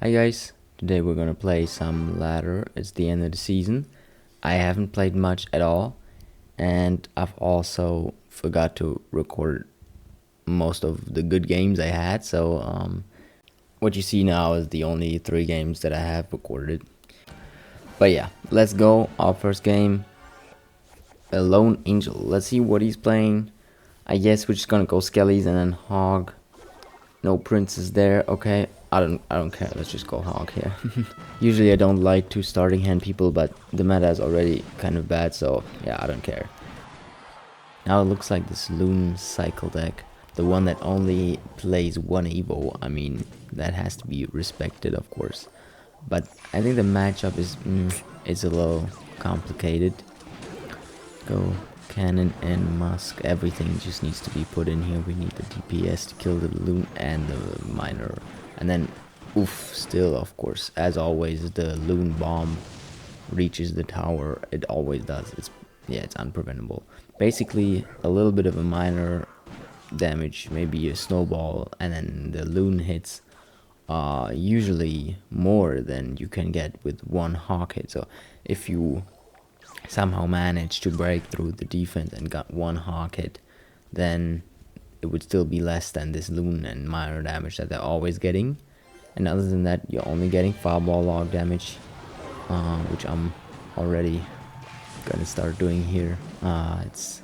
Hi guys, today we're gonna play some ladder. It's the end of the season. I haven't played much at all, and I've also forgot to record most of the good games I had, so what you see now is the only 3 games that I have recorded. But yeah, let's go. Our first game, a Lone Angel. Let's see what he's playing. I guess we're just gonna go Skellies and then Hog. No princes there. Okay, I don't care. Let's just go Hog here. Usually I don't like to starting hand people, but the meta is already kind of bad, so yeah, I don't care. Now it looks like this Loon Cycle deck, the one that only plays one Evo. I mean, that has to be respected, of course. But I think the matchup is a little complicated. Go Cannon and Musk. Everything just needs to be put in here. We need the DPS to kill the Loon and the Miner. And then, oof, still, of course, as always, the Loon bomb reaches the tower. It always does. It's unpreventable. Basically, a little bit of a Miner damage, maybe a snowball, and then the Loon hits usually more than you can get with one Hawk hit. So if you somehow manage to break through the defense and got one Hawk hit, then it would still be less than this Loon and Miner damage that they're always getting. And other than that, you're only getting fireball log damage, which I'm already gonna start doing here. It's,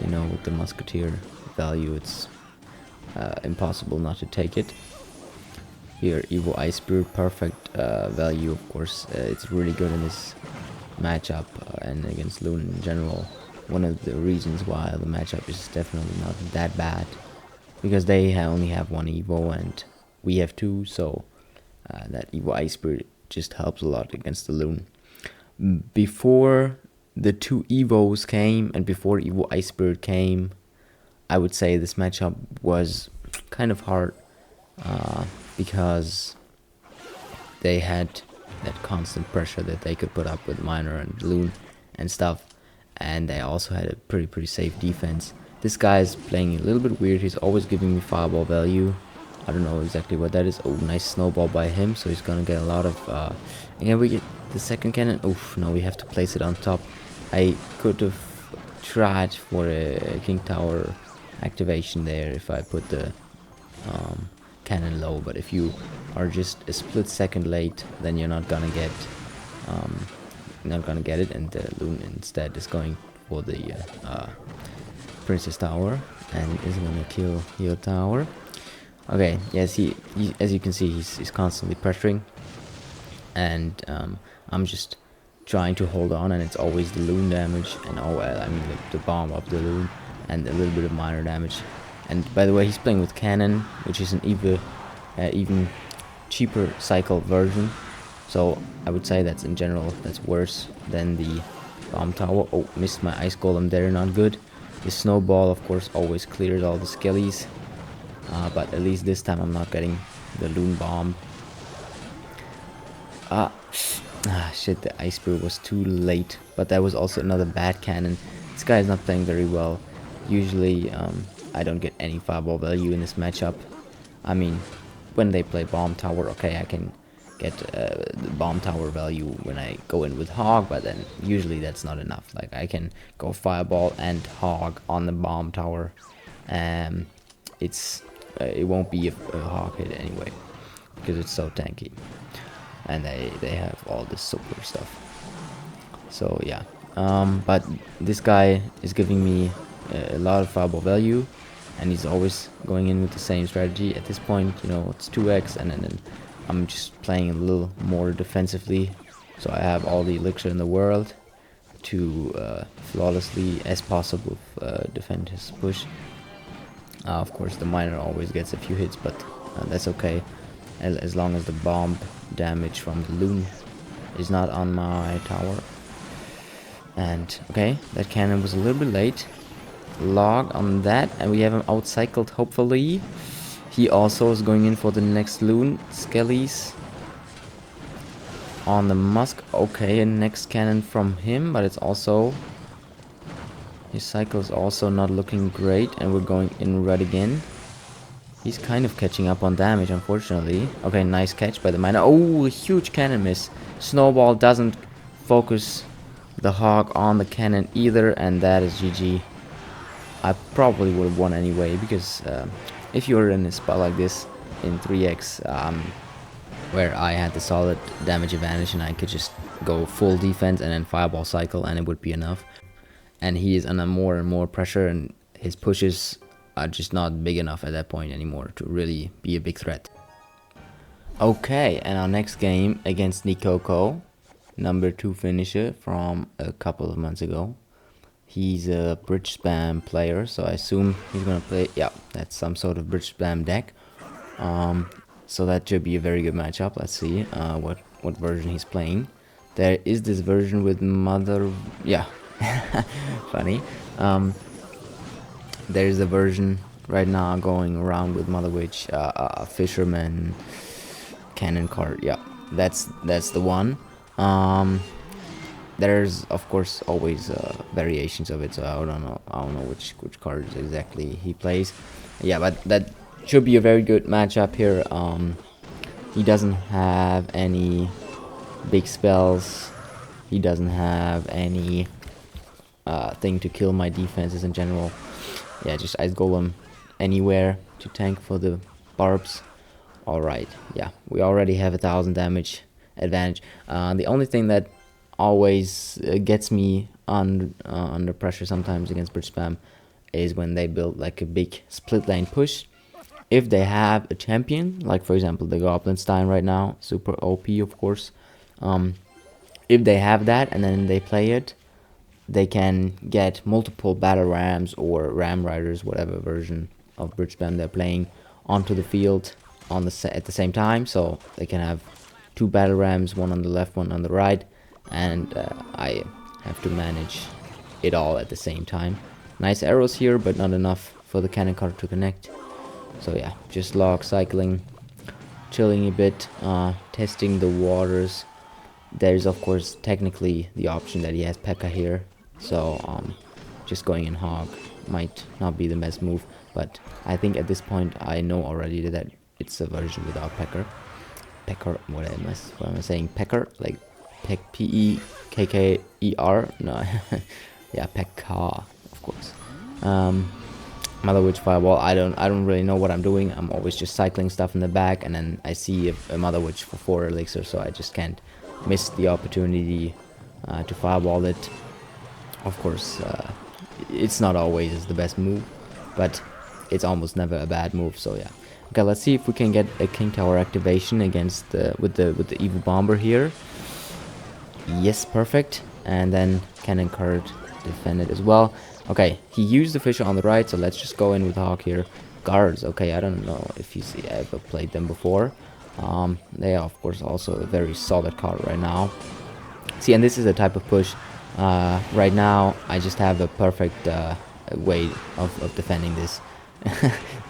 you know, with the musketeer value, it's impossible not to take it. Here, Evo Ice Spirit, perfect value, of course. It's really good in this matchup and against Loon in general. One of the reasons why the matchup is definitely not that bad, because they only have one Evo and we have 2, so that Evo Ice Spirit just helps a lot against the Loon. Before the 2 Evos came and before Evo Ice Spirit came, I would say this matchup was kind of hard because they had that constant pressure that they could put up with Miner and Loon and stuff, and they also had a pretty safe defense. This guy is playing a little bit weird. He's always giving me fireball value. I don't know exactly what that is. Oh, nice snowball by him, so he's gonna get a lot of again we get the second cannon. Oof, no, we have to place it on top. I could have tried for a King Tower activation there if I put the cannon low, but if you are just a split second late, then you're not gonna get it, and the Loon instead is going for the Princess Tower and is gonna kill your tower. Okay, yes, he as you can see, he's constantly pressuring, and I'm just trying to hold on, and it's always the Loon damage, and I mean the bomb of the Loon, and a little bit of Miner damage. And by the way, he's playing with Cannon, which is an even cheaper cycle version. So I would say that's in general that's worse than the bomb tower. Oh, missed my ice golem there, not good. The snowball, of course, always clears all the skellies, but at least this time I'm not getting the Loon bomb. Shit, the ice spear was too late, but that was also another bad cannon. This guy is not playing very well. Usually I don't get any fireball value in this matchup. I mean, when they play bomb tower, okay, I can get the bomb tower value when I go in with Hog, but then usually that's not enough. Like, I can go fireball and Hog on the bomb tower, and it won't be a Hog hit anyway, because it's so tanky, and they have all this super stuff. So yeah, but this guy is giving me a lot of fireball value, and he's always going in with the same strategy. At this point, you know, it's 2x, and then I'm just playing a little more defensively, so I have all the elixir in the world to flawlessly as possible defend his push. Of course, the Miner always gets a few hits, but that's okay, as long as the bomb damage from the Loon is not on my tower. And okay, that cannon was a little bit late. Log on that, and we have him outcycled, hopefully. He also is going in for the next Loon. Skellies on the Musk. Okay, and next cannon from him, but it's also... his cycle is also not looking great, and we're going in red again. He's kind of catching up on damage, unfortunately. Okay, nice catch by the miner. Oh, a huge cannon miss. Snowball doesn't focus the hog on the cannon either, and that is GG. I probably would have won anyway, because if you're in a spot like this in 3x, where I had the solid damage advantage and I could just go full defense and then fireball cycle and it would be enough. And he is under more and more pressure, and his pushes are just not big enough at that point anymore to really be a big threat. Okay, and our next game against Nikoko, number 2 finisher from a couple of months ago. He's a Bridgespam player, so I assume he's gonna play, yeah, that's some sort of Bridgespam deck. So that should be a very good matchup. Let's see what version he's playing. There is this version with Mother, yeah, funny. There's a version right now going around with Mother Witch, Fisherman, Cannon card. Yeah, that's the one. There's of course always variations of it, so I don't know which cards exactly he plays. Yeah, but that should be a very good matchup here. He doesn't have any big spells. He doesn't have any thing to kill my defenses in general. Yeah, just Ice Golem anywhere to tank for the barbs. Alright, yeah, we already have 1000 damage advantage. The only thing that always gets me under pressure sometimes against Bridgespam is when they build like a big split lane push. If they have a champion, like for example the Goblinstein right now, super OP of course. If they have that and then they play it, they can get multiple battle rams or ram riders, whatever version of Bridgespam they're playing, onto the field on at the same time. So they can have 2 battle rams, one on the left, one on the right, and I have to manage it all at the same time. Nice arrows here, but not enough for the cannon card to connect. So yeah, just log cycling, chilling a bit, testing the waters. There's of course technically the option that he has P.E.K.K.A here, so just going in hog might not be the best move, but I think at this point I know already that it's a version without P.E.K.K.A. P.E.K.K.A, what am I saying? P.E.K.K.A, like P-E-K-K-E-R? No, yeah, P.E.K.K.A, of course. Mother Witch Fireball, I don't really know what I'm doing. I'm always just cycling stuff in the back, and then I see a Mother Witch for 4 elixir, so I just can't miss the opportunity to fireball it. Of course, it's not always the best move, but it's almost never a bad move, so yeah. Okay, let's see if we can get a King Tower activation against with the Evil Bomber here. Yes, perfect. And then Cannon card defended as well. Okay, he used the Fisher on the right, so let's just go in with Hawk here. Guards, okay, I don't know if you ever played them before. They are, of course, also a very solid card right now. See, and this is a type of push. Right now, I just have a perfect way of defending this.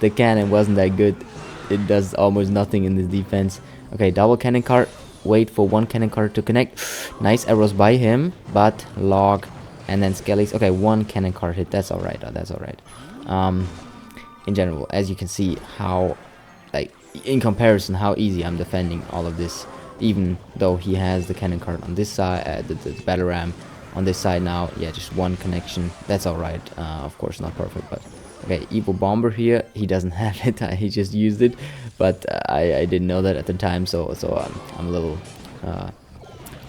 The cannon wasn't that good. It does almost nothing in this defense. Okay, double cannon card. Wait for 1 cannon card to connect. Nice arrows by him, but log and then Skellies. Okay, 1 cannon card hit. That's alright. That's alright. In general, as you can see, how, like, in comparison, how easy I'm defending all of this, even though he has the cannon card on this side, the battle ram on this side now. Yeah, just 1 connection. That's alright. Of course, not perfect, but okay. Evil Bomber here. He doesn't have it. He just used it, but I didn't know that at the time, so I'm a little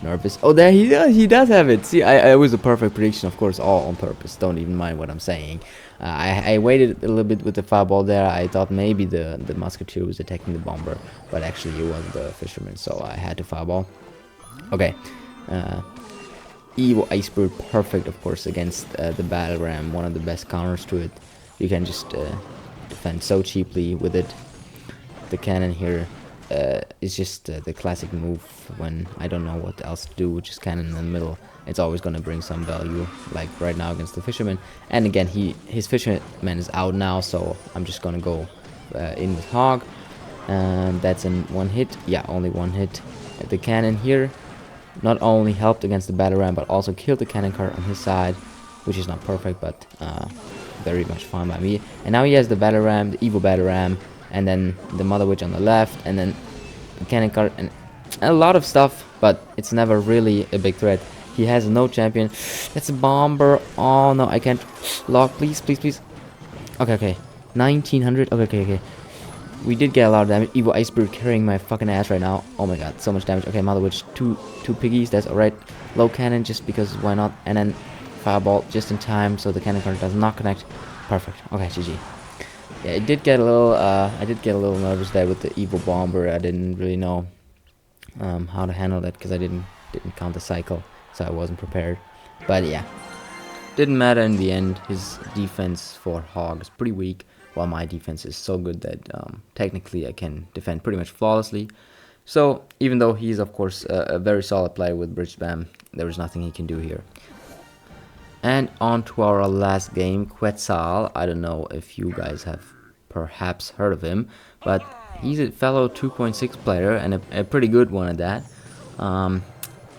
nervous. Oh, there he does have it. See, it was a perfect prediction, of course, all on purpose. Don't even mind what I'm saying. I waited a little bit with the fireball there. I thought maybe the musketeer was attacking the bomber, but actually it was the fisherman, so I had to fireball. Okay, Evil Iceberg, perfect, of course, against the battle ram. One of the best counters to it. You can just defend so cheaply with it. The cannon here is just the classic move when I don't know what else to do, just cannon in the middle. It's always going to bring some value, like right now against the fisherman. And again, his fisherman is out now, so I'm just going to go in with hog. And that's in 1 hit. Yeah, only 1 hit. The cannon here not only helped against the battle ram, but also killed the cannon card on his side, which is not perfect, but very much fine by me. And now he has the battle ram, the evil battle ram, and then the Mother Witch on the left, and then the cannon cart, and a lot of stuff, but it's never really a big threat. He has no champion. That's a bomber. Oh no, I can't lock. Please, please, please. Okay, okay. 1900. Okay, okay, okay. We did get a lot of damage. Evil Ice Spirit carrying my fucking ass right now. Oh my god, so much damage. Okay, Mother Witch, two piggies. That's alright. Low cannon, just because why not? And then Fireball just in time, so the cannon card does not connect. Perfect. Okay, GG. Yeah, it did get a little. I did get a little nervous there with the evil bomber. I didn't really know how to handle that because I didn't count the cycle, so I wasn't prepared. But yeah, didn't matter in the end. His defense for Hog is pretty weak, while my defense is so good that technically I can defend pretty much flawlessly. So even though he's of course a very solid player with Bridgespam, there is nothing he can do here. And on to our last game, Quetzal. I don't know if you guys have perhaps heard of him, but he's a fellow 2.6 player and a pretty good one at that.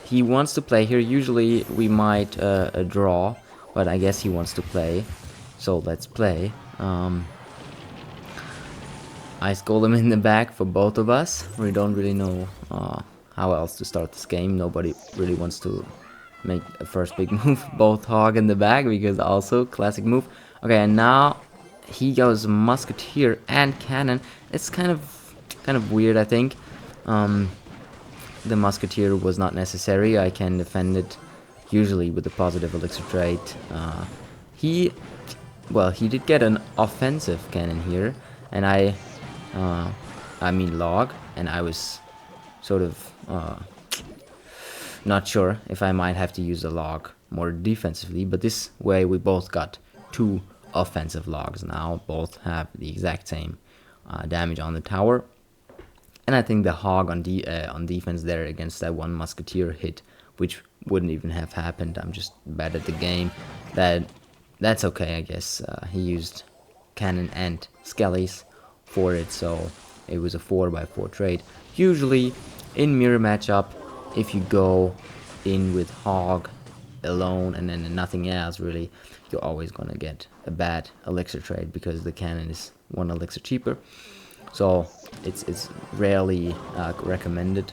He wants to play here. Usually we might draw, but I guess he wants to play. So let's play. I scold him in the back for both of us. We don't really know how else to start this game. Nobody really wants to make a first big move. Both Hog in the back, because also classic move. Okay, and now he goes Musketeer and Cannon. It's kind of weird, I think. The Musketeer was not necessary. I can defend it usually with the positive elixir trait. He did get an offensive cannon here, and I mean log, and I was sort of not sure if I might have to use the log more defensively, but this way we both got two offensive logs now. Both have the exact same damage on the tower, and I think the Hog on defense there against that one Musketeer hit, which wouldn't even have happened. I'm just bad at the game. That's okay, I guess. He used cannon and skellies for it, so it was a 4x4 trade. Usually in mirror matchup, if you go in with Hog alone and then nothing else really, you're always gonna get a bad elixir trade because the cannon is one elixir cheaper. So it's rarely recommended.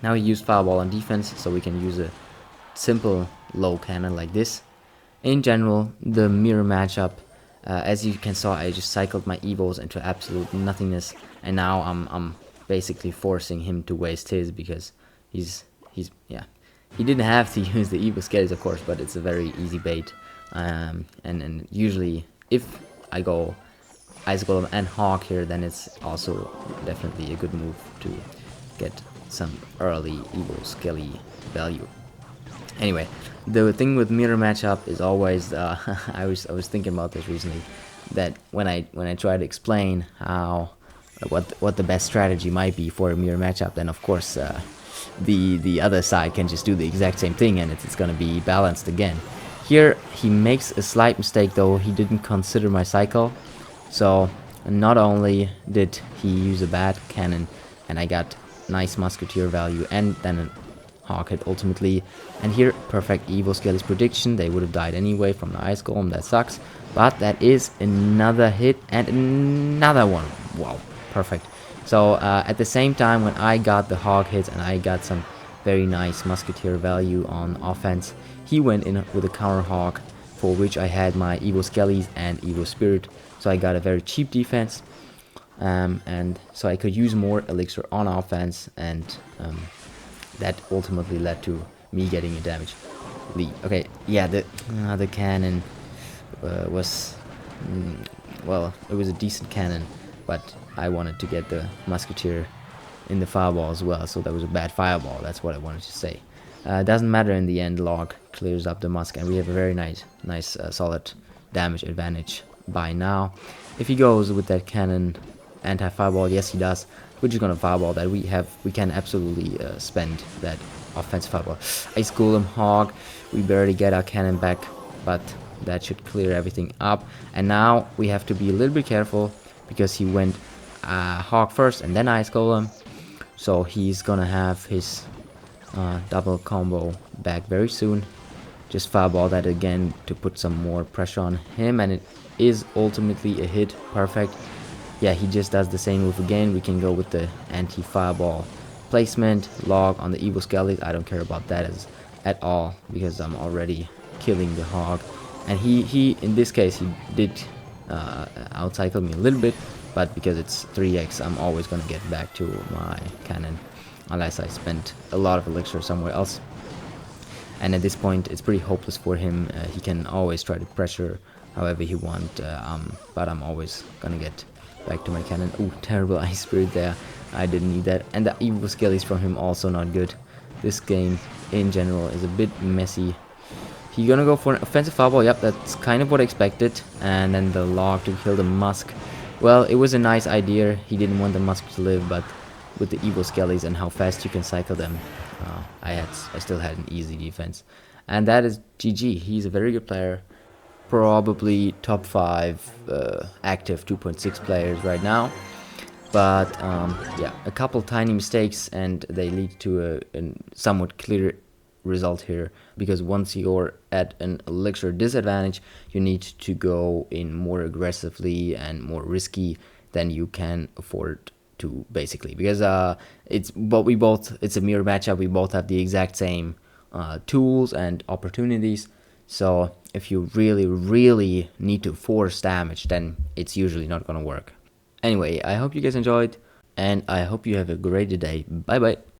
Now he used Fireball on defense, so we can use a simple low cannon like this. In general, the mirror matchup, as you can saw, I just cycled my evos into absolute nothingness, and now I'm basically forcing him to waste his because yeah, he didn't have to use the evo skellies, of course, but it's a very easy bait. And usually if I go Ice Golem and Hawk here, then it's also definitely a good move to get some early evo skelly value. Anyway, the thing with mirror matchup is always I was thinking about this recently, that when I try to explain how what the best strategy might be for a mirror matchup, then of course the other side can just do the exact same thing and it's gonna be balanced again. Here he makes a slight mistake though. He didn't consider my cycle, so not only did he use a bad cannon and I got nice Musketeer value and then a Hawk hit ultimately, and here perfect Evo Skelly's prediction. They would have died anyway from the Ice Golem. That sucks, but that is another hit and another one. Wow, perfect. So at the same time, when I got the Hog hits and I got some very nice Musketeer value on offense, he went in with a counter Hog, for which I had my Evo Skellies and Evo Spirit, so I got a very cheap defense, and so I could use more elixir on offense, and that ultimately led to me getting a damage lead. Okay, yeah, the cannon was well, it was a decent cannon, but I wanted to get the Musketeer in the fireball as well, so that was a bad fireball. That's what I wanted to say. Doesn't matter in the end. Log clears up the Musk, and we have a very nice solid damage advantage by now. If he goes with that cannon anti-fireball, yes he does. We're just gonna fireball that. We can absolutely spend that offensive fireball. Ice Golem Hog, we barely get our cannon back, but that should clear everything up. And now we have to be a little bit careful because he went Hog first and then Ice Golem, so he's gonna have his double combo back very soon. Just fireball that again to put some more pressure on him, and it is ultimately a hit. Perfect. yeah, he just does the same move again. We can go with the anti-fireball placement, log on the evil skellies. I don't care about that at all because I'm already killing the hog. And he in this case, he did outcycle me a little bit, but because it's 3x, I'm always gonna get back to my cannon unless I spent a lot of elixir somewhere else. And at this point, it's pretty hopeless for him. He can always try to pressure however he wants, but I'm always gonna get back to my cannon. Ooh, terrible ice spirit there. I didn't need that. And the evil skellies from him also not good. This game in general is a bit messy. He's gonna go for an offensive fireball. Yep, that's kind of what I expected. And then the log to kill the Musk. Well, it was a nice idea. He didn't want the Musk to live, but with the evil skellies and how fast you can cycle them, I still had an easy defense. And that is GG. He's a very good player. Probably top 5 active 2.6 players right now. But yeah, a couple tiny mistakes and they lead to a somewhat clear result here, because once you're at an elixir disadvantage, you need to go in more aggressively and more risky than you can afford to, basically, because it's a mirror matchup. We both have the exact same tools and opportunities. So if you really need to force damage, then it's usually not gonna work. Anyway, I hope you guys enjoyed, and I hope you have a great day. Bye bye.